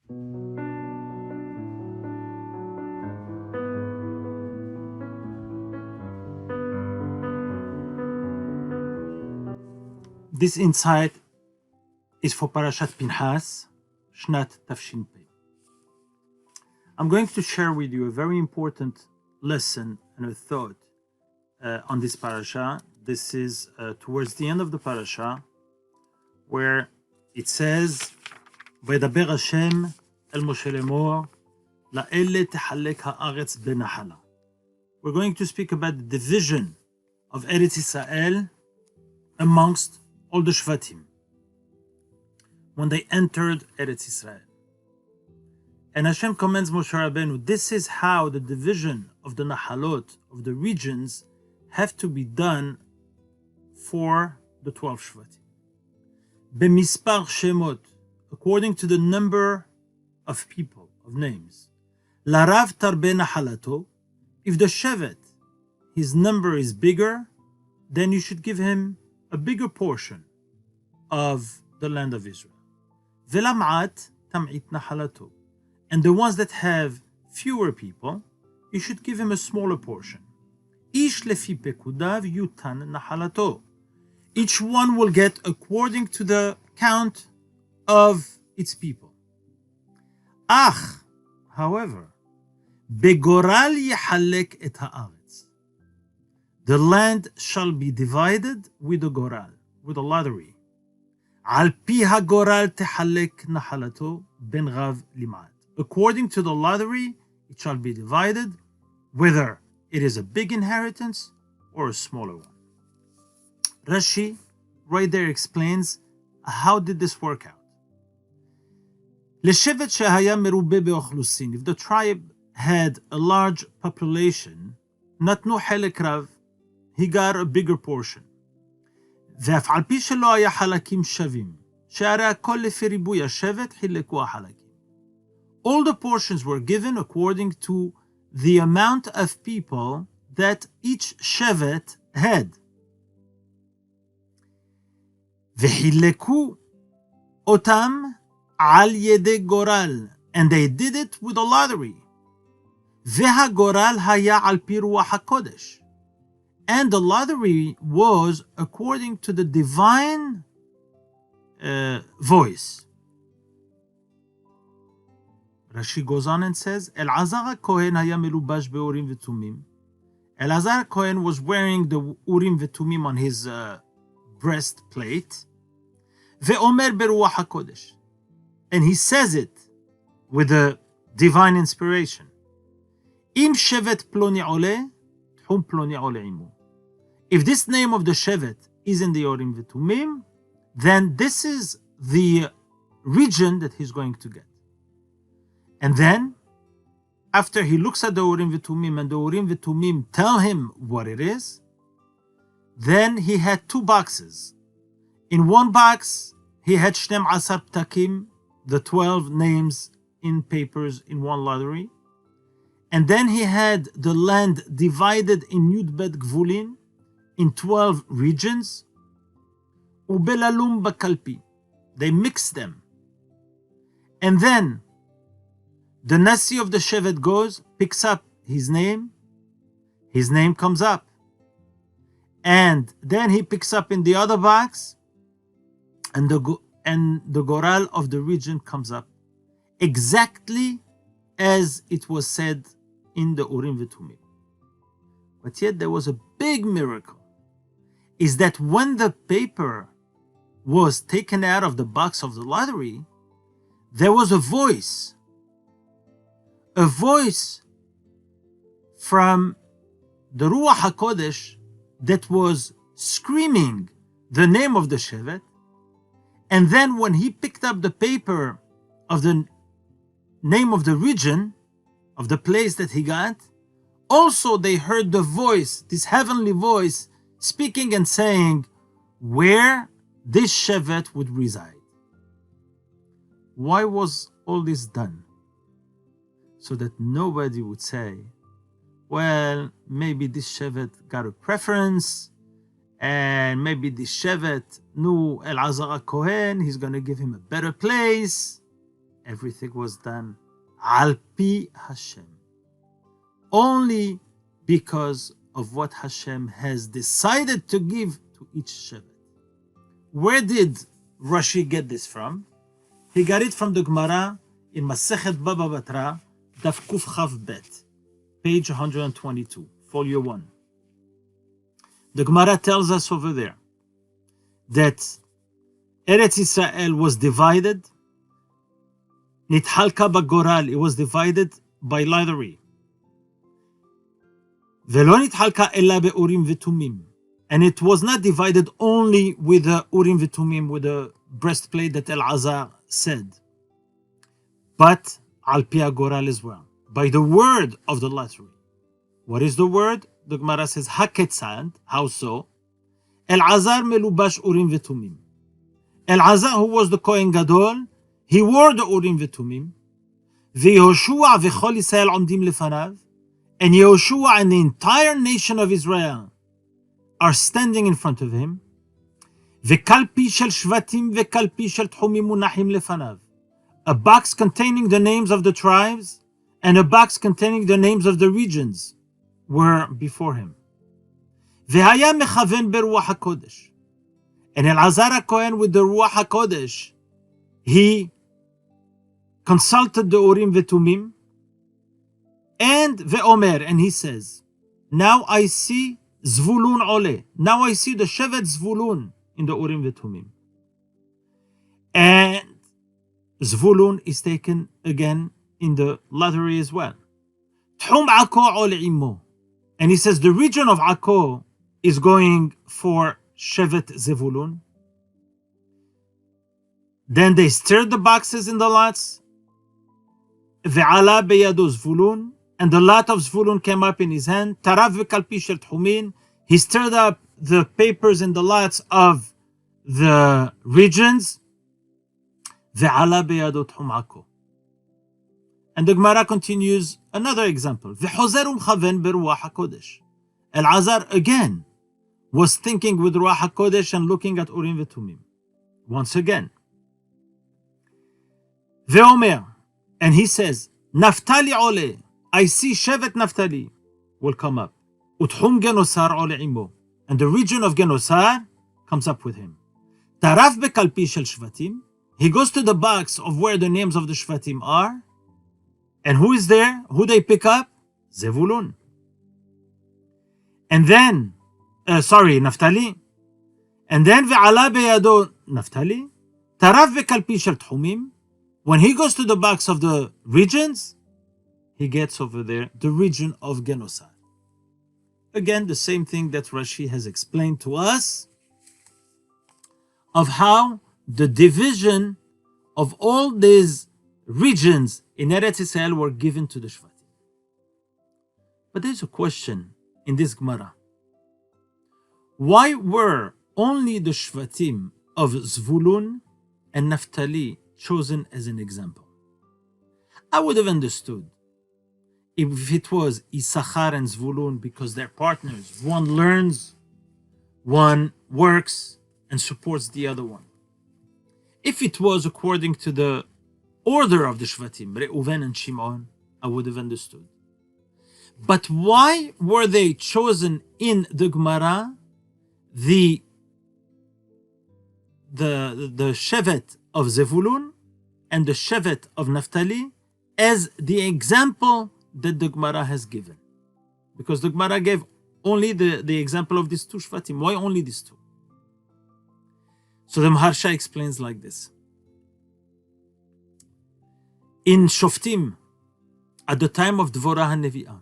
This insight is for Parashat Pinchas, Shnat Tafshin Pei. I'm going to share with you a very important lesson and a thought on this parasha. This is towards the end of the parasha, where it says, "V'yedaber Hashem el Moshe lemor, la'ele techalek ha'aretz benahala." We're going to speak about the division of Eretz Israel amongst all the Shvatim when they entered Eretz Israel. And Hashem commands Moshe Rabbeinu, this is how the division of the Nahalot, of the regions, have to be done for the 12 Shvatim. B'mispar shemot, according to the number of people, of names. Larav tarbe nahalato, if the Shevet, his number is bigger, then you should give him a bigger portion of the land of Israel. Velam'at tam'it nahalato. And the ones that have fewer people, you should give him a smaller portion. Ish lefi pekudav yutan nahalato. Each one will get according to the count of its people. Ach, however, begoral yechalek et haaretz. The land shall be divided with a goral, with a lottery. Al pi hagoral techalek nahalato ben rav limat. According to the lottery, it shall be divided, whether it is a big inheritance or a smaller one. Rashi right there explains how did this work out. Leshevet shehaya merube beochlusin. If the tribe had a large population, natnu helek rav, he got a bigger portion. ואף על פי שלא היה חלקים שווים, שהרי הכל לפי ריבוי השבט חילקו החלקים. All the portions were given according to the amount of people that each shevet had. וחילקו אותם על ידי גורל, and they did it with a lottery. והגורל היה על פי רוח הקודש. And the lottery was according to the divine voice. Rashi goes on and says, Elazar HaKohen haya melubash be'urim v'tumim. Elazar HaKohen was wearing the urim v'tumim on his breastplate. Ve'omer beruach HaKodesh. And he says it with the divine inspiration. Im shevet ploni ole, tchum ploni ole imu. If this name of the Shevet is in the Urim V'Tumim, then this is the region that he's going to get. And then, after he looks at the Urim V'Tumim and the Urim V'Tumim tell him what it is, then he had two boxes. In one box, he had Shnem Asar Ptakim, the 12 names in papers in one lottery. And then he had the land divided in Yud Bet Gvulin, in 12 regions. Ubelalum bakalpi. They mixed them. And then the Nasi of the Shevet goes, picks up his name comes up. And then he picks up in the other box, and the Goral of the region comes up. Exactly as it was said in the Urim V'Tumim. But yet there was a big miracle. Is that when the paper was taken out of the box of the lottery, there was a voice from the Ruach HaKodesh that was screaming the name of the Shevet. And then when he picked up the paper of the name of the region, of the place that he got, also they heard the voice, this heavenly voice, speaking and saying where this Shevet would reside. Why was all this done? So that nobody would say, well, maybe this Shevet got a preference, and maybe this Shevet knew Elazar HaKohen, he's going to give him a better place, everything was done al pi Hashem, only because of what Hashem has decided to give to each Shevet. Where did Rashi get this from? He got it from the Gemara in Masechet Baba Batra, Daf Kuf Chav Bet, page 122, folio 1. The Gemara tells us over there that Eretz Israel was divided, Nithalka Bagoral, it was divided by lottery. Velo nithalka ella be'urim v'tumim, and it was not divided only with the urim v'tumim, with the breastplate that Elazar said, but al pi hagoral as well, by the word of the lottery. What is the word? The Gemara says, haketzad, how so? Elazar melubash urim v'tumim. Elazar, who was the Kohen Gadol, he wore the urim v'tumim. V'Yehoshua v'chol Yisrael omdim lefanav, and Yehoshua and the entire nation of Israel are standing in front of him. V'kalpi shel shvatim v'kalpi shel tchumim munachim lefanav. A box containing the names of the tribes and a box containing the names of the regions were before him. V'haya mechaven beruach hakodesh. And Elazar HaKohen with the Ruach HaKodesh, he consulted the Urim v'Tumim, and Ve'omer, and he says, now I see Zvulun Ole. Now I see the Shevet Zvulun in the Urim v'Tumim. And Zvulun is taken again in the lottery as well. Tchum Akko Ole Immo. And he says the region of Akko is going for Shevet Zevulun. Then they stirred the boxes in the lots. Ve'ala beyado Zvulun. And the lot of Zvulun came up in his hand. Tarav v'kalpi shel tchumin. He stirred up the papers in the lots of the regions. Ve'ala beyado tchum Akko. And the Gemara continues another example. V'chozer umchaven beruach hakodesh. Elazar again was thinking with Ruach HaKodesh and looking at Urim v'Tumim. Once again. Ve'omer, and he says, Naftali ole, I see Shevet Naftali will come up. Utchum Genosar ole imo, and the region of Genosar comes up with him. Taraf bekalpi shel Shvatim, he goes to the box of where the names of the Shvatim are, and who is there? Who they pick up? Zevulun. And then Naftali. And then ve'ala beyado Naftali. Taraf ve'kalpi shel tchumim. When he goes to the box of the regions, he gets over there the region of Genosar. Again, the same thing that Rashi has explained to us of how the division of all these regions in Eretz Israel were given to the Shvatim. But there's a question in this Gemara. Why were only the Shvatim of Zvulun and Naftali chosen as an example? I would have understood if it was Issachar and Zvulun because they're partners. One learns, one works and supports the other one. If it was according to the order of the Shvatim, Reuven and Shimon, I would have understood. But why were they chosen in the Gemara, the Shevet of Zevulun and the Shevet of Naftali as the example that the Gemara has given? Because the Gemara gave only the example of these two Shvatim. Why only these two? So the Maharsha explains like this. In Shoftim, at the time of Dvorah HaNevi'ah,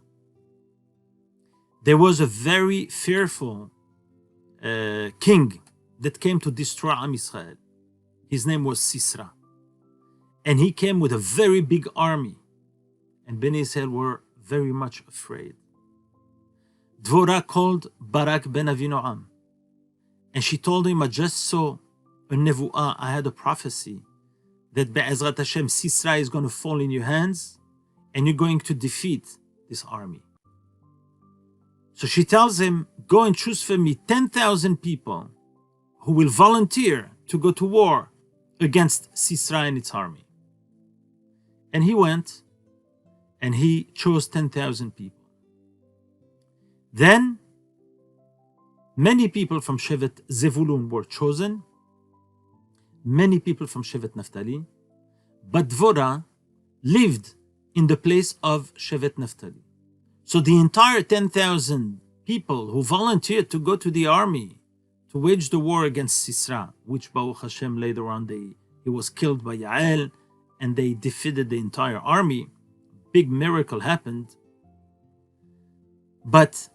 there was a very fearful king that came to destroy Am Yisrael. His name was Sisra. And he came with a very big army. And Bnei Yisrael were very much afraid. Dvorah called Barak ben Avinoam. And she told him, I just saw a nevu'ah, I had a prophecy that Be'ezrat Hashem, Sisra is going to fall in your hands and you're going to defeat this army. So she tells him, go and choose for me 10,000 people who will volunteer to go to war against Sisra and its army. And he went and he chose 10,000 people. Then many people from Shevet Zevulun were chosen, many people from Shevet Naphtali, but Dvorah lived in the place of Shevet Naphtali. So the entire 10,000 people who volunteered to go to the army to wage the war against Sisra, which Baruch Hashem later on he was killed by Yael, and they defeated the entire army. Big miracle happened. But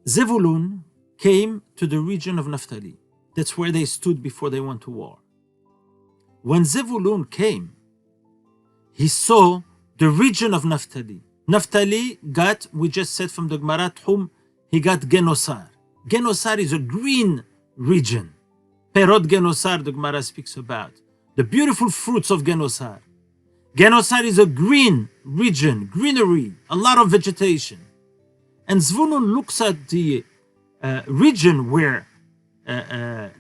Zevulun came to the region of Naphtali. That's where they stood before they went to war. When Zevulun came, he saw the region of Naphtali. Naphtali got, we just said from the Gemara Tchum, he got Genosar. Genosar is a green region. Perot Genosar, the Gemara speaks about. The beautiful fruits of Genosar. Genosar is a green region, greenery, a lot of vegetation. And Zvulun looks at the region where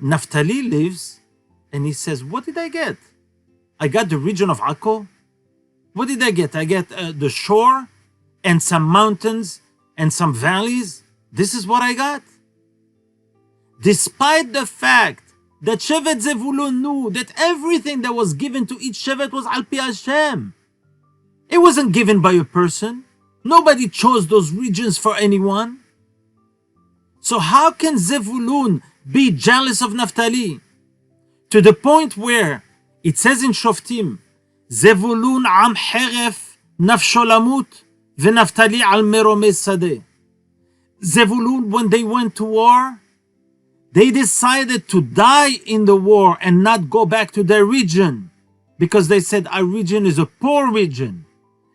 Naphtali lives, and he says, what did I get? I got the region of Akko. What did I get? I get the shore and some mountains and some valleys. This is what I got. Despite the fact that Shevet Zevulun knew that everything that was given to each Shevet was Al Pi Hashem. It wasn't given by a person. Nobody chose those regions for anyone. So how can Zevulun be jealous of Naphtali? To the point where it says in Shoftim, Zevulun am heref nafsho lamut v'Naftali al meromez sadeh. Zevulun, when they went to war, they decided to die in the war and not go back to their region, because they said our region is a poor region.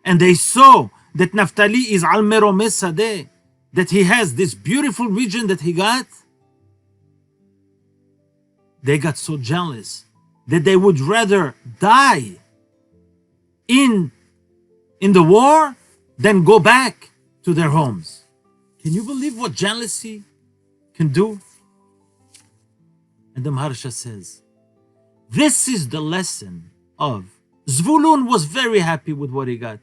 And they saw that Naphtali is al meromez sadeh, that he has this beautiful region that he got. They got so jealous that they would rather die in the war than go back to their homes. Can you believe what jealousy can do? And the Maharsha says, this is the lesson of Zvulun was very happy with what he got,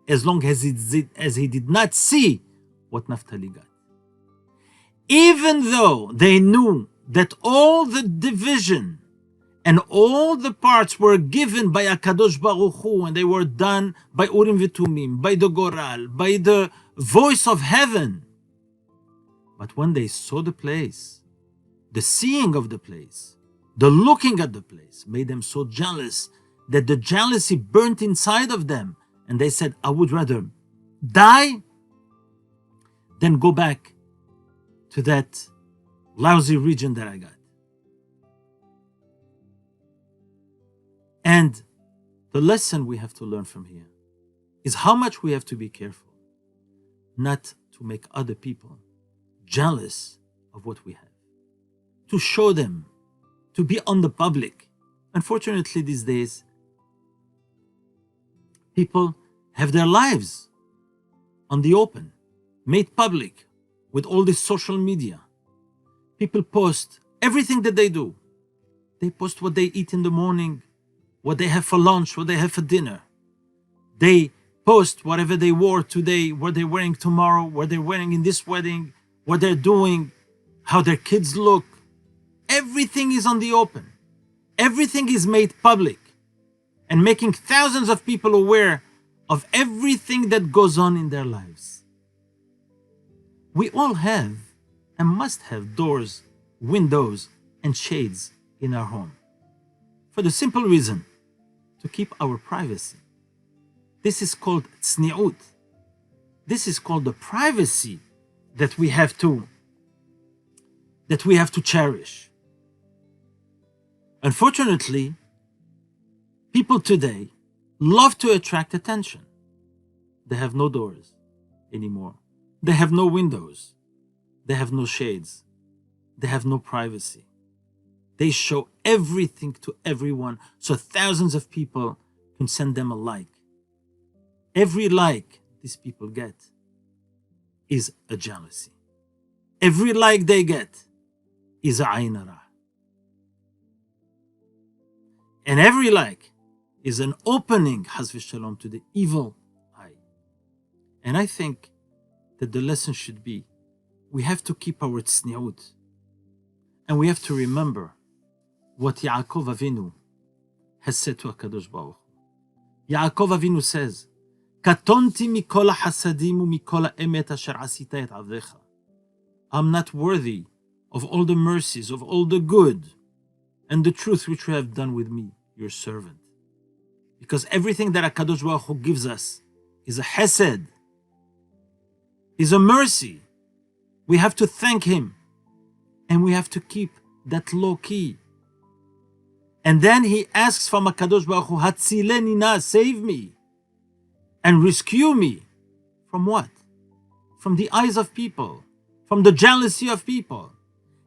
as long as he did not see what Naphtali got. Even though they knew that all the division and all the parts were given by HaKadosh Baruch Hu, and they were done by Urim V'Tumim, by the Goral, by the voice of heaven. But when they saw the place, the seeing of the place, the looking at the place, made them so jealous that the jealousy burnt inside of them. And they said, I would rather die than go back to that lousy region that I got. And the lesson we have to learn from here is how much we have to be careful not to make other people jealous of what we have, to show them, to be on the public. Unfortunately, these days, people have their lives on the open, made public with all this social media. People post everything that they do. They post what they eat in the morning, what they have for lunch, what they have for dinner. They post whatever they wore today, what they're wearing tomorrow, what they're wearing in this wedding, what they're doing, how their kids look. Everything is on the open. Everything is made public, and making thousands of people aware of everything that goes on in their lives. We all have and must have doors, windows, and shades in our home, for the simple reason to keep our privacy. This is called tzniut. This is called the privacy that we have to cherish. Unfortunately, people today love to attract attention. They have no doors anymore. They have no windows. They have no shades. They have no privacy. They show everything to everyone, so thousands of people can send them a like. Every like these people get is a jealousy. Every like they get is a ayn hara. And every like is an opening, Chas v'Shalom, to the evil eye. And I think that the lesson should be, we have to keep our tzniut. And we have to remember what Yaakov Avinu has said to HaKadosh Baruch Hu. Yaakov Avinu says, Katonti mikol hasadim u'mikol ha'emet asher asita et avdecha. I'm not worthy of all the mercies, of all the good and the truth which you have done with me, your servant. Because everything that HaKadosh Baruch Hu gives us is a chesed, is a mercy. We have to thank Him, and we have to keep that low key. And then he asks from HaKadosh Baruch Hu, Hatzileni na, save me and rescue me. From what? From the eyes of people, from the jealousy of people.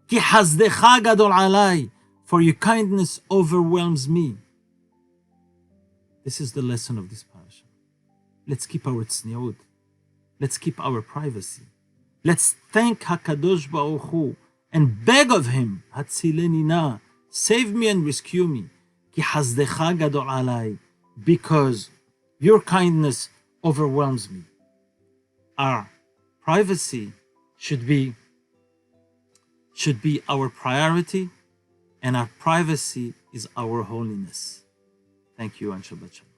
Ki hasdecha gadol alai, for your kindness overwhelms me. This is the lesson of this parasha. Let's keep our tzniut. Let's keep our privacy. Let's thank HaKadosh Baruch Hu and beg of Him, Hatzileni na, save me and rescue me. Ki hasdecha gadol alai, because your kindness overwhelms me. Our privacy should be our priority, and our privacy is our holiness. Thank you, and Shabbat Shalom.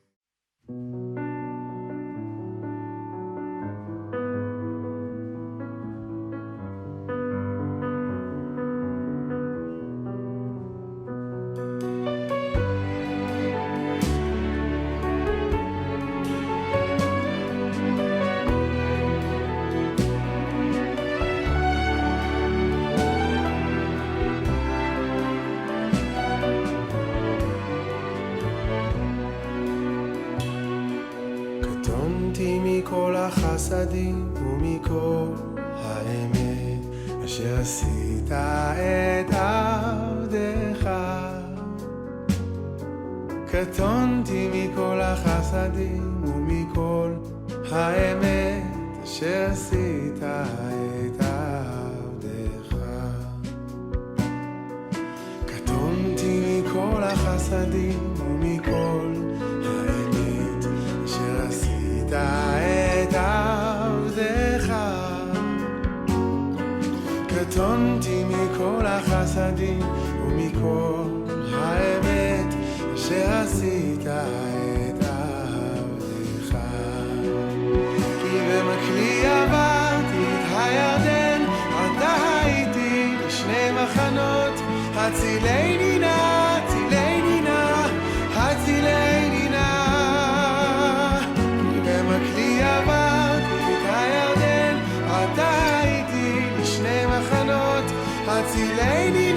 קטונתי מכל החסדים ומכל האמת אשר עשית את עבדך. קטונתי מכל החסדים ומכל האמת אשר עשית את עבדך. קטונתי מכל החסדים ומכל האמת אשר עשית את עבדך. קטונתי מכל החסדים ומכל האמת אשר עשית את עבדך. כי במקלי עברתי את הירדן, עתה הייתי לשני מחנות. הצילני נא, הצילני נא, הצילני נא. כי במקלי עברתי את הירדן, עתה הייתי לשני מחנות. הצילני